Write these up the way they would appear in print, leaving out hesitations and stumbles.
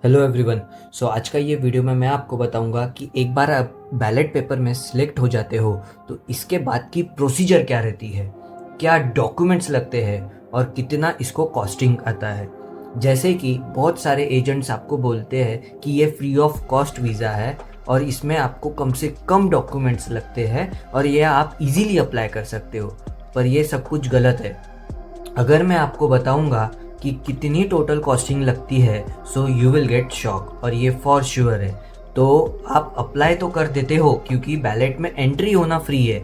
Hello everyone. आज का ये वीडियो में मैं आपको बताऊंगा कि एक बार आप बैलेट पेपर में सिलेक्ट हो जाते हो तो इसके बाद की प्रोसीजर क्या रहती है, क्या डॉक्यूमेंट्स लगते हैं और कितना इसको कॉस्टिंग आता है। जैसे कि बहुत सारे एजेंट्स आपको बोलते हैं कि ये फ्री ऑफ कॉस्ट वीज़ा है और इसमें आपको कम से कम डॉक्यूमेंट्स लगते हैं और ये आप इजीली अप्लाई कर सकते हो, पर ये सब कुछ गलत है। अगर मैं आपको बताऊंगा कि कितनी टोटल कॉस्टिंग लगती है so you will get shock, और ये फॉर श्योर है। तो आप अप्लाई तो कर देते हो क्योंकि बैलेट में एंट्री होना फ्री है,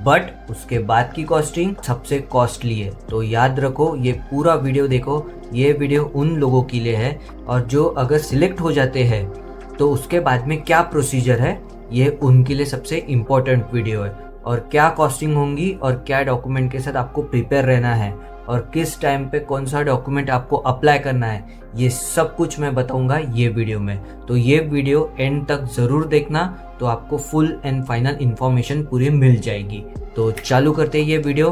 बट उसके बाद की कॉस्टिंग सबसे कॉस्टली है। तो याद रखो, ये पूरा वीडियो देखो। ये वीडियो उन लोगों के लिए है और जो अगर सिलेक्ट हो जाते हैं तो उसके बाद में क्या प्रोसीजर है, ये उनके लिए सबसे इम्पोर्टेंट वीडियो है। और क्या कॉस्टिंग होंगी और क्या डॉक्यूमेंट के साथ आपको प्रिपेयर रहना है और किस टाइम पे कौन सा डॉक्यूमेंट आपको अप्लाई करना है, ये सब कुछ मैं बताऊंगा ये वीडियो में। तो ये वीडियो एंड तक ज़रूर देखना, तो आपको फुल एंड फाइनल इन्फॉर्मेशन पूरी मिल जाएगी। तो चालू करते हैं ये वीडियो।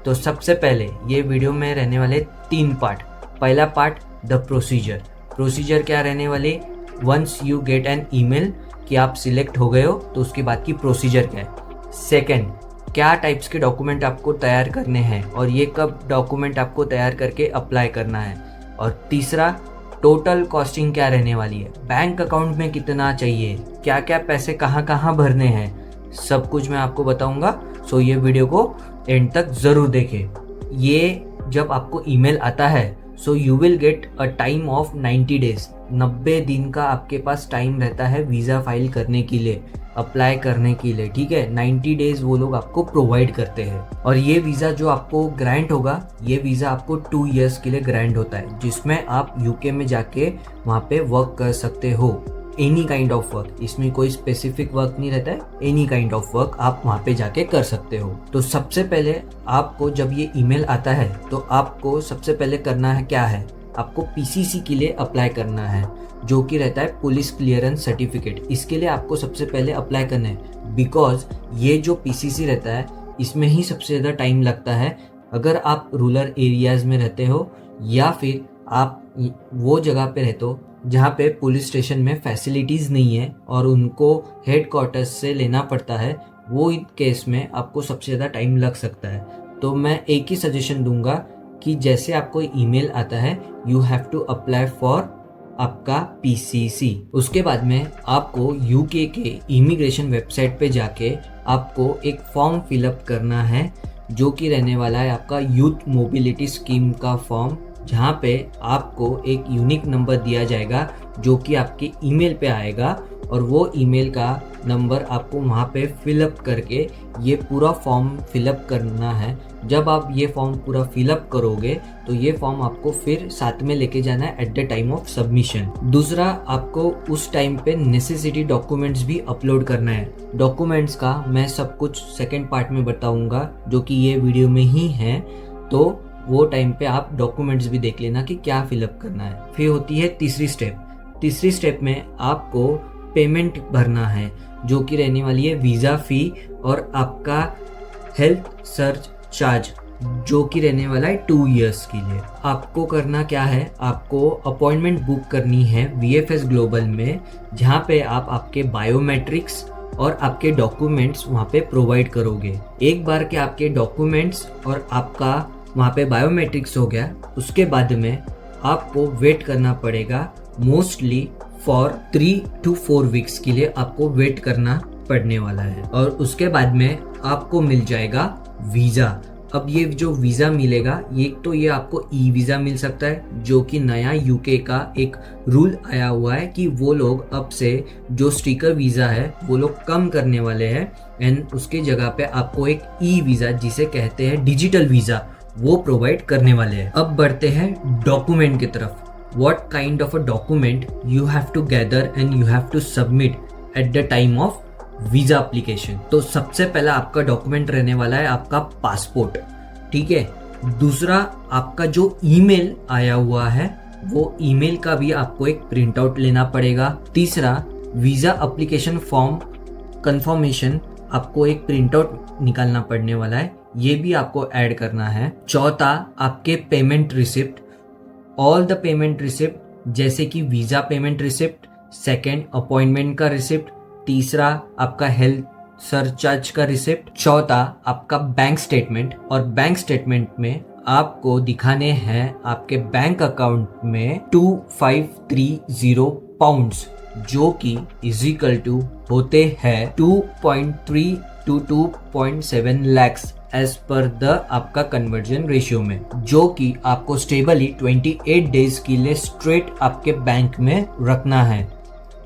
तो सबसे पहले ये वीडियो में रहने वाले 3 पार्ट। पहला पार्ट द प्रोसीजर क्या रहने वाले, once you get an email कि आप सिलेक्ट हो गए हो तो उसके बाद की प्रोसीजर क्या है। सेकेंड, क्या टाइप्स के डॉक्यूमेंट आपको तैयार करने हैं और ये कब डॉक्यूमेंट आपको तैयार करके अप्लाई करना है। और तीसरा, टोटल कॉस्टिंग क्या रहने वाली है, बैंक अकाउंट में कितना चाहिए, क्या क्या पैसे कहाँ कहाँ भरने हैं, सब कुछ मैं आपको बताऊंगा। सो ये वीडियो को एंड तक ज़रूर देखें। ये जब आपको ईमेल आता है so you will get a time of 90 days. 90 दिन का आपके पास टाइम रहता है वीज़ा फाइल करने के लिए, अप्लाई करने के लिए, ठीक है। 90 डेज वो लोग आपको प्रोवाइड करते हैं। और ये वीज़ा जो आपको ग्रांट होगा, ये वीज़ा आपको 2 इयर्स के लिए ग्रांट होता है, जिसमें आप यूके में जाके वहाँ पे वर्क कर सकते हो। एनी काइंड ऑफ वर्क, इसमें कोई स्पेसिफिक वर्क नहीं रहता है, एनी काइंड ऑफ वर्क आप वहाँ पे जाके कर सकते हो। तो सबसे पहले आपको जब ये ईमेल आता है तो आपको सबसे पहले करना है क्या है, आपको पीसीसी के लिए अप्लाई करना है, जो कि रहता है पुलिस क्लियरेंस सर्टिफिकेट। इसके लिए आपको सबसे पहले अप्लाई करना है, बिकॉज ये जो पीसीसी रहता है इसमें ही सबसे ज़्यादा टाइम लगता है। अगर आप रूरल एरियाज़ में रहते हो या फिर आप वो जगह पे रहते हो जहाँ पे पुलिस स्टेशन में फैसिलिटीज़ नहीं है और उनको हेड क्वार्टर्स से लेना पड़ता है, वो केस में आपको सबसे ज़्यादा टाइम लग सकता है। तो मैं एक ही सजेशन दूंगा कि जैसे आपको ईमेल आता है you have to apply for आपका पीसीसी। उसके बाद में आपको यूके के इमिग्रेशन वेबसाइट पे जाके आपको एक फॉर्म फिलअप करना है, जो कि रहने वाला है आपका यूथ मोबिलिटी स्कीम का फॉर्म, जहाँ पे आपको एक यूनिक नंबर दिया जाएगा जो कि आपके ईमेल पे आएगा, और वो ईमेल का नंबर आपको वहाँ पे फिलअप करके ये पूरा फॉर्म फिलअप करना है। जब आप ये फॉर्म पूरा फिलअप करोगे तो ये फॉर्म आपको फिर साथ में लेके जाना है at the time of submission. दूसरा, आपको उस टाइम पे नेसेसिटी डॉक्यूमेंट्स भी अपलोड करना है। डॉक्यूमेंट्स का मैं सब कुछ सेकेंड पार्ट में बताऊंगा, जो कि ये वीडियो में ही है, तो वो टाइम पे आप डॉक्यूमेंट्स भी देख लेना कि क्या फिलअप करना है। फिर होती है तीसरी स्टेप में आपको पेमेंट भरना है, जो कि रहने वाली है वीज़ा फ़ी और आपका हेल्थ सर्च चार्ज, जो कि रहने वाला है 2 इयर्स के लिए। आपको करना क्या है, आपको अपॉइंटमेंट बुक करनी है VFS ग्लोबल में, जहाँ पे आप आपके बायोमेट्रिक्स और आपके डॉक्यूमेंट्स वहाँ पे प्रोवाइड करोगे। एक बार के आपके डॉक्यूमेंट्स और आपका वहाँ पे बायोमेट्रिक्स हो गया, उसके बाद में आपको वेट करना पड़ेगा मोस्टली फॉर 3 to 4 वीक्स के लिए आपको वेट करना पड़ने वाला है। और उसके बाद में आपको मिल जाएगा वीज़ा। अब ये जो वीज़ा मिलेगा, ये आपको ई वीज़ा मिल सकता है, जो कि नया यूके का एक रूल आया हुआ है कि वो लोग अब से जो स्टिकर वीज़ा है वो लोग कम करने वाले हैं, एंड उसके जगह पे आपको एक ई वीज़ा, जिसे कहते हैं डिजिटल वीज़ा, वो प्रोवाइड करने वाले हैं। अब बढ़ते हैं डॉक्यूमेंट की तरफ। What kind of a document you have to gather and you have to submit at the time of visa application. तो सबसे पहला आपका डॉक्यूमेंट रहने वाला है आपका पासपोर्ट, ठीक है। दूसरा, आपका जो ईमेल आया हुआ है वो ईमेल का भी आपको एक प्रिंट आउट लेना पड़ेगा। तीसरा, वीज़ा एप्लीकेशन फॉर्म कंफर्मेशन, आपको एक प्रिंट आउट निकालना पड़ने वाला है, ये भी आपको ऐड करना है। चौथा, आपके payment receipt, all the payment receipt जैसे कि visa payment receipt, second appointment का रिसिप्ट, तीसरा आपका हेल्थ सरचार्ज का रिसिप्ट, चौथा आपका बैंक स्टेटमेंट। और बैंक स्टेटमेंट में आपको दिखाने हैं आपके बैंक अकाउंट में 2530 पाउंड्स, जो कि इजिकल टू होते हैं 2.3 to 2.7 lakhs as per the आपका कन्वर्जन रेशियो में, जो कि आपको स्टेबली 28 डेज के लिए स्ट्रेट आपके बैंक में रखना है।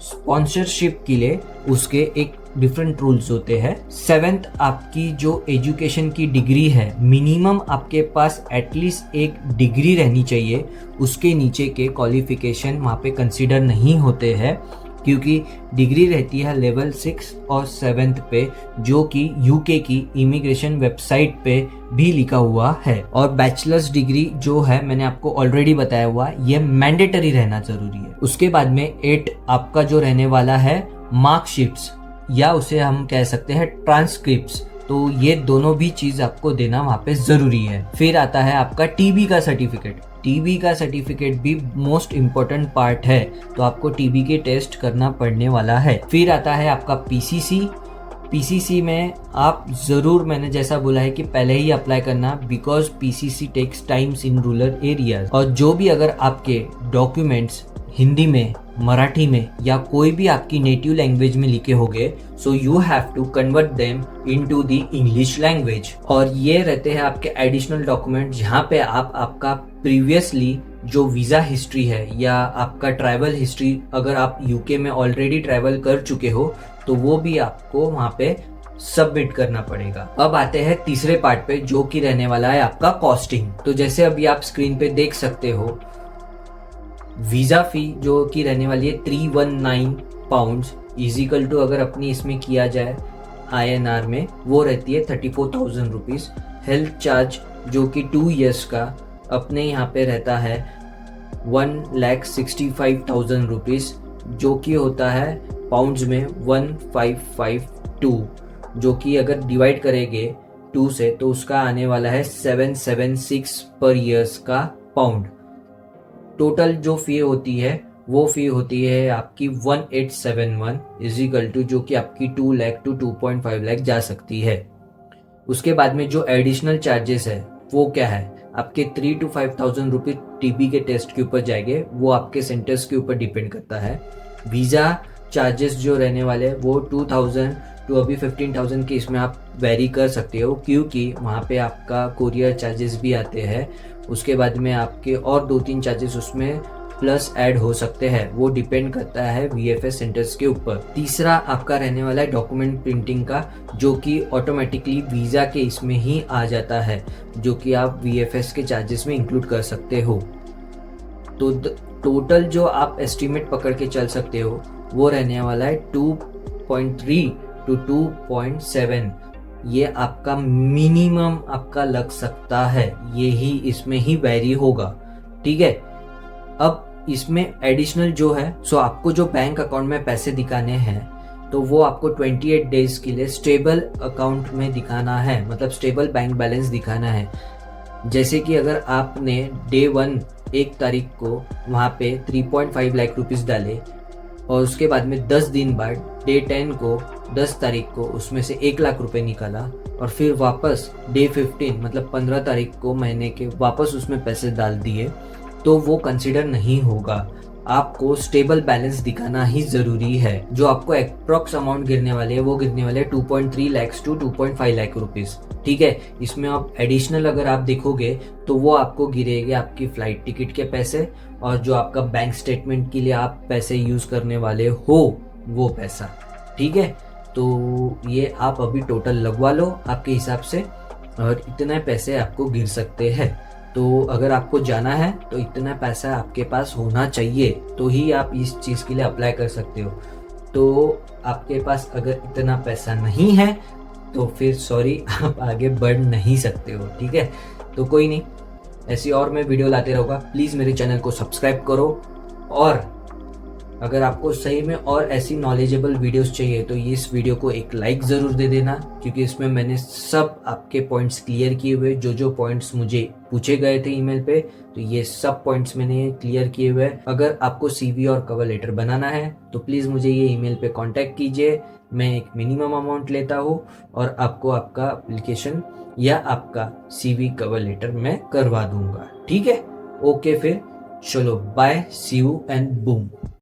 स्पॉन्सरशिप के लिए उसके एक डिफरेंट रूल्स होते हैं। सेवेंथ, आपकी जो एजुकेशन की डिग्री है, मिनिमम आपके पास एटलीस्ट एक डिग्री रहनी चाहिए। उसके नीचे के क्वालिफिकेशन वहाँ पे कंसिडर नहीं होते हैं, क्योंकि डिग्री रहती है लेवल 6 और 7 पे, जो कि यूके की इमिग्रेशन वेबसाइट पे भी लिखा हुआ है। और बैचलर्स डिग्री जो है, मैंने आपको ऑलरेडी बताया हुआ, ये मैंडेटरी रहना जरूरी है। उसके बाद में 8 आपका जो रहने वाला है मार्कशीट्स, या उसे हम कह सकते हैं ट्रांसक्रिप्ट्स। तो ये दोनों भी चीज आपको देना वहाँ पे जरूरी है। फिर आता है आपका टीबी का सर्टिफिकेट। टीबी का सर्टिफिकेट भी मोस्ट इम्पोर्टेंट पार्ट है, तो आपको टीबी के टेस्ट करना पड़ने वाला है। फिर आता है आपका पीसीसी। पीसीसी में आप ज़रूर, मैंने जैसा बोला है कि पहले ही अप्लाई करना, because PCC takes times in rural areas. और जो भी अगर आपके डॉक्यूमेंट्स हिंदी में, मराठी में या कोई भी आपकी नेटिव लैंग्वेज में लिखे होंगे, so you have to convert them into the English language. और ये रहते हैं आपके एडिशनल डॉक्यूमेंट, जहाँ पे आप आपका प्रीवियसली जो वीज़ा हिस्ट्री है या आपका ट्रैवल हिस्ट्री, अगर आप यूके में ऑलरेडी ट्रैवल कर चुके हो तो वो भी आपको वहाँ पे सबमिट करना पड़ेगा। अब आते हैं तीसरे पार्ट पे, जो कि रहने वाला है आपका कॉस्टिंग। तो जैसे अभी आप स्क्रीन पे देख सकते हो, वीज़ा फी जो कि रहने वाली है 319 पाउंड्स, इजिकल टू अगर अपनी इसमें किया जाए INR में, वो रहती है 34,000 रुपीज़। हेल्थ चार्ज जो कि 2 years का अपने यहाँ पे रहता है 1,65,000 रुपीज़, जो कि होता है पाउंड्स में 1552, जो कि अगर डिवाइड करेंगे 2 से तो उसका आने वाला है 776 पर ईयर्स का पाउंड। टोटल जो फी होती है वो फी होती है आपकी 1871 इजिकल टू, जो कि आपकी 2 लाख टू 2.5 लाख जा सकती है। उसके बाद में जो एडिशनल चार्जेस है वो क्या है, आपके 3 to 5,000 रुपये टीबी के टेस्ट के ऊपर जाएंगे, वो आपके सेंटर्स के ऊपर डिपेंड करता है। वीज़ा चार्जेस जो रहने वाले हैं वो 2,000 टू अभी 15,000 के इसमें आप वेरी कर सकते हो, क्योंकि वहाँ पे आपका कोरियर चार्जेस भी आते हैं। उसके बाद में आपके और 2-3 चार्जेस उसमें प्लस ऐड हो सकते हैं, वो डिपेंड करता है VFS सेंटर्स के ऊपर। तीसरा आपका रहने वाला है डॉक्यूमेंट प्रिंटिंग का, जो कि ऑटोमेटिकली वीज़ा के इसमें ही आ जाता है, जो कि आप VFS के चार्जेस में इंक्लूड कर सकते हो। तो टोटल जो आप एस्टिमेट पकड़ के चल सकते हो वो रहने वाला है 2.3 to 2.7। ये आपका मिनिमम आपका लग सकता है, ये ही इसमें ही वेरी होगा, ठीक है। अब इसमें एडिशनल जो है, सो आपको जो बैंक अकाउंट में पैसे दिखाने हैं तो वो आपको 28 डेज के लिए स्टेबल अकाउंट में दिखाना है, मतलब स्टेबल बैंक बैलेंस दिखाना है। जैसे कि अगर आपने डे 1 1 तारीख को वहाँ पे 3.5 लाख रुपीस डाले और उसके बाद में 10 दिन बाद डे 10 को 10 तारीख को उसमें से 1 लाख रुपए निकाला और फिर वापस डे 15 मतलब 15 तारीख को महीने के वापस उसमें पैसे डाल दिए, तो वो कंसिडर नहीं होगा। आपको स्टेबल बैलेंस दिखाना ही जरूरी है। जो आपको अप्रॉक्स अमाउंट गिरने वाले है वो गिरने वाले 2.3 लाख टू 2.5 लाख रुपीस, ठीक है। इसमें आप एडिशनल अगर आप देखोगे तो वो आपको गिरेगा आपकी फ्लाइट टिकट के पैसे और जो आपका बैंक स्टेटमेंट के लिए आप पैसे यूज करने वाले हो वो पैसा, ठीक है। तो ये आप अभी टोटल लगवा लो आपके हिसाब से और इतने पैसे आपको गिर सकते हैं। तो अगर आपको जाना है तो इतना पैसा आपके पास होना चाहिए, तो ही आप इस चीज़ के लिए अप्लाई कर सकते हो। तो आपके पास अगर इतना पैसा नहीं है तो फिर सॉरी, आप आगे बढ़ नहीं सकते हो, ठीक है। तो कोई नहीं, ऐसी और मैं वीडियो लाते रहूँगा। प्लीज़ मेरे चैनल को सब्सक्राइब करो और अगर आपको सही में और ऐसी नॉलेजेबल वीडियोस चाहिए तो ये इस वीडियो को एक लाइक ज़रूर दे देना, क्योंकि इसमें मैंने सब आपके पॉइंट्स क्लियर किए हुए, जो पॉइंट्स मुझे पूछे गए थे ईमेल पे, तो ये सब पॉइंट्स मैंने क्लियर किए हुए। अगर आपको सीवी और कवर लेटर बनाना है तो प्लीज़ मुझे ये ईमेल पे कांटेक्ट कीजिए। मैं एक मिनिमम अमाउंट लेता हूँ और आपको आपका एप्लीकेशन या आपका सीवी कवर लेटर मैं करवा दूंगा। ठीक है, ओके फिर चलो bye, see you and boom.